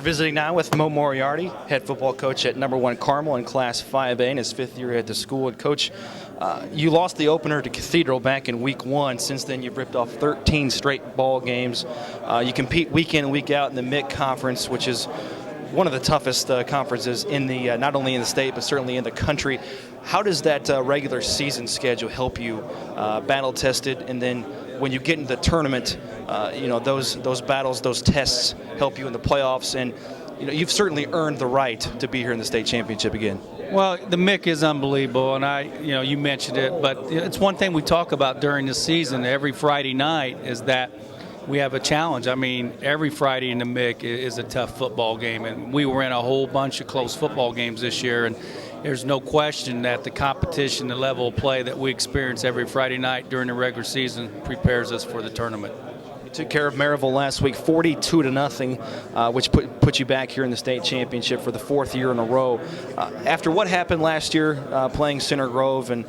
Visiting now with Mo Moriarty, head football coach at #1 Carmel in Class 5A in his 5th year at the school. And Coach, you lost the opener to Cathedral back in Week 1. Since then, you've ripped off 13 straight ball games. You compete week in and week out in the MIC Conference, which is one of the toughest conferences in the not only in the state but certainly in the country. How does that regular season schedule help you battle tested, and then when you get into the tournament, those battles, those tests help you in the playoffs, and you've certainly earned the right to be here in the state championship again. Well, the MIC is unbelievable, and you mentioned it, but it's one thing we talk about during the season every Friday night is that we have a challenge. I mean, every Friday in the MIC is a tough football game, and we were in a whole bunch of close football games this year, and there's no question that the competition, the level of play that we experience every Friday night during the regular season prepares us for the tournament. You took care of Maryville last week, 42-0, which put you back here in the state championship for the 4th year in a row. After what happened last year, playing Center Grove and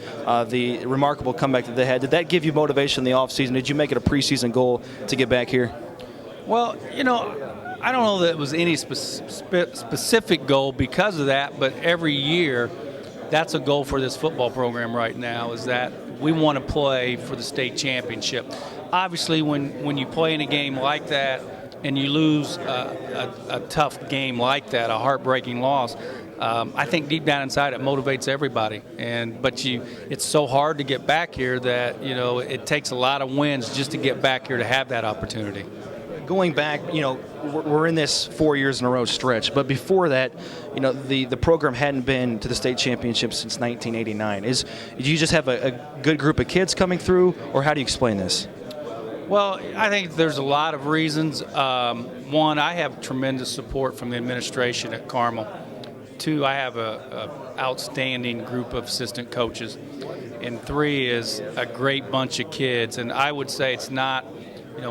the remarkable comeback that they had, did that give you motivation in the offseason? Did you make it a preseason goal to get back here? Well, I don't know that it was any specific goal because of that, but every year that's a goal for this football program right now, is that we want to play for the state championship. Obviously, when you play in a game like that and you lose a tough game like that, a heartbreaking loss, I think deep down inside it motivates everybody. But it's so hard to get back here that it takes a lot of wins just to get back here to have that opportunity. Going back, we're in this 4 years in a row stretch, but before that, the program hadn't been to the state championship since 1989. Do you just have a good group of kids coming through, or how do you explain this? Well, I think there's a lot of reasons. One, I have tremendous support from the administration at Carmel. Two, I have a outstanding group of assistant coaches. And three is a great bunch of kids. And I would say it's not,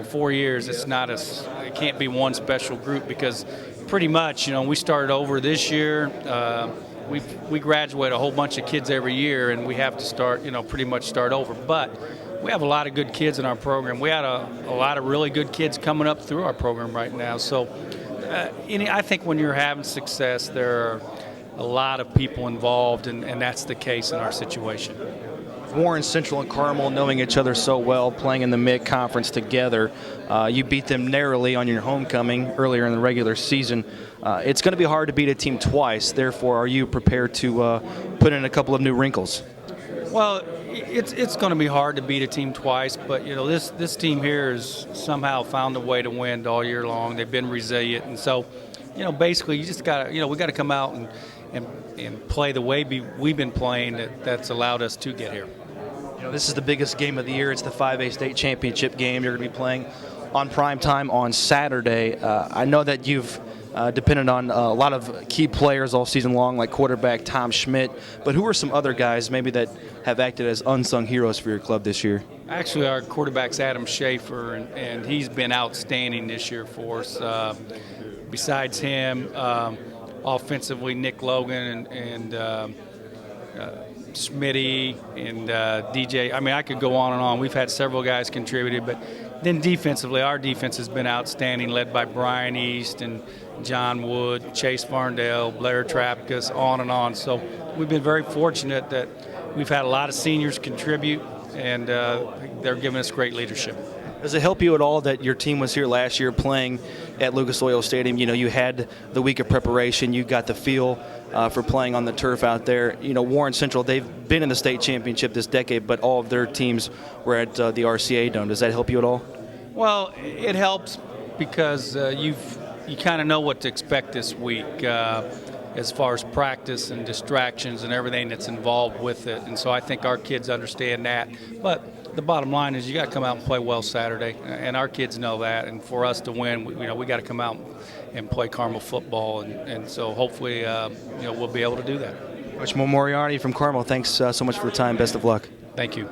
4 years, it can't be one special group, because pretty much, we started over this year. We graduate a whole bunch of kids every year, and we have to start, pretty much start over. But we have a lot of good kids in our program. We had a lot of really good kids coming up through our program right now. So I think when you're having success, there are a lot of people involved, and that's the case in our situation. Warren Central and Carmel knowing each other so well, playing in the MIC Conference together. You beat them narrowly on your homecoming earlier in the regular season. It's going to be hard to beat a team twice. Therefore, are you prepared to put in a couple of new wrinkles? Well, it's going to be hard to beat a team twice, but this team here has somehow found a way to win all year long. They've been resilient, and so basically you just got we got to come out and play the way we've been playing that's allowed us to get here. This is the biggest game of the year. It's the 5A state championship game. You're going to be playing on prime time on Saturday. I know that you've depended on a lot of key players all season long, like quarterback Tom Schmidt. But who are some other guys maybe that have acted as unsung heroes for your club this year? Actually, our quarterback's Adam Schaefer, and he's been outstanding this year for us. Besides him, offensively, Nick Logan and Smitty and DJ. I mean, I could go on and on. We've had several guys contributed, but then defensively, our defense has been outstanding, led by Brian East and John Wood, Chase Farndale, Blair Trapkus, on and on. So we've been very fortunate that we've had a lot of seniors contribute, and they're giving us great leadership. Does it help you at all that your team was here last year playing at Lucas Oil Stadium? You had the week of preparation. You got the feel for playing on the turf out there. Warren Central, they've been in the state championship this decade, but all of their teams were at the RCA Dome. Does that help you at all? Well, it helps because you kind of know what to expect this week as far as practice and distractions and everything that's involved with it. And so I think our kids understand that. But the bottom line is you got to come out and play well Saturday, and our kids know that. And for us to win, we got to come out and play Carmel football, and so hopefully we'll be able to do that. Coach Mo Moriarty from Carmel, thanks so much for the time. Best of luck. Thank you.